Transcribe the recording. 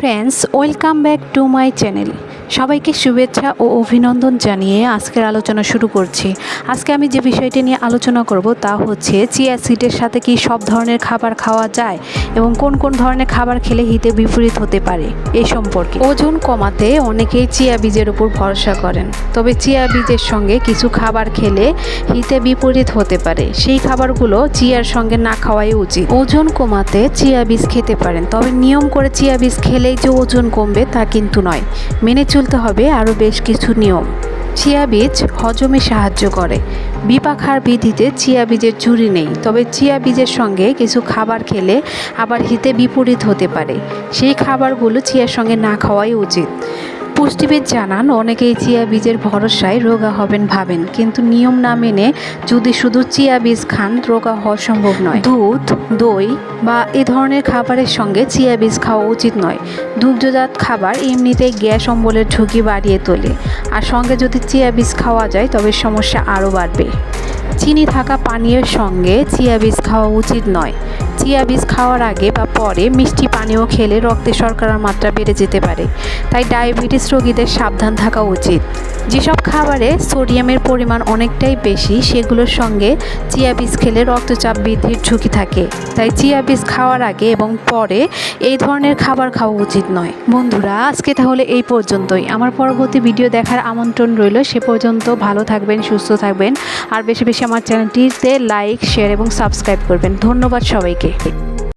Friends, welcome back to my channel. সবাইকে শুভেচ্ছা ও অভিনন্দন জানিয়ে আজকের আলোচনা শুরু করছি। আজকে আমি যে বিষয়টি নিয়ে আলোচনা করব তা হচ্ছে চিয়া সিডের সাথে কি সব ধরনের খাবার খাওয়া যায় এবং কোন কোন ধরনের খাবার খেলে হিতে বিপরীত হতে পারে এই সম্পর্কে। ওজন কমাতে অনেকেই চিয়া বীজের উপর ভরসা করেন, তবে চিয়া বীজের সঙ্গে কিছু খাবার খেলে হিতে বিপরীত হতে পারে। সেই খাবারগুলো চিয়ার সঙ্গে না খাওয়াই উচিত। ওজন কমাতে চিয়া বীজ খেতে পারেন, তবে নিয়ম করে চিয়া বীজ খেলেই যে ওজন কমবে তা কিন্তু নয়। মেনে চলতে হবে আরও বেশ কিছু নিয়ম। চিয়া বীজ হজমে সাহায্য করে। বিপাখার বিধিতে চিয়া বীজের ঝুরি নেই, তবে চিয়া বীজের সঙ্গে কিছু খাবার খেলে আবার হিতে বিপরীত হতে পারে। সেই খাবারগুলো চিয়ার সঙ্গে না খাওয়াই উচিত। পুষ্টিবিদ জানান, অনেকেই চিয়া বীজের ভরসায় রোগা হবেন ভাবেন, কিন্তু নিয়ম না মেনে যদি শুধু চিয়া বীজ খান রোগা হওয়া সম্ভব নয়। দুধ, দই বা এ ধরনের খাবারের সঙ্গে চিয়া বীজ খাওয়া উচিত নয়। দুগ্ধজাত খাবার এমনিতেই গ্যাস অম্বলের ঝুঁকি বাড়িয়ে তোলে, আর সঙ্গে যদি চিয়া বীজ খাওয়া যায় তবে সমস্যা আরও বাড়বে। চিনি থাকা পানীয়ের সঙ্গে চিয়া বীজ খাওয়া উচিত নয়। চিয়া বীজ খাওয়ার আগে বা পরে মিষ্টি পানীয় খেলে রক্তে শর্করার মাত্রা বেড়ে যেতে পারে, তাই ডায়াবেটিস রোগীদের সাবধান থাকা উচিত। যেসব খাবারে সোডিয়ামের পরিমাণ অনেকটাই বেশি সেগুলোর সঙ্গে চিয়া বীজ খেলে রক্তচাপ বৃদ্ধির ঝুঁকি থাকে, তাই চিয়া বীজ খাওয়ার আগে এবং পরে এই ধরনের খাবার খাওয়া উচিত নয়। বন্ধুরা, আজকে তাহলে এই পর্যন্তই। আমার পরবর্তী ভিডিও দেখার আমন্ত্রণ রইল। সে পর্যন্ত ভালো থাকবেন, সুস্থ থাকবেন, আর বেশি বেশি আমার চ্যানেলটিতে লাইক, শেয়ার এবং সাবস্ক্রাইব করবেন। ধন্যবাদ সবাইকে।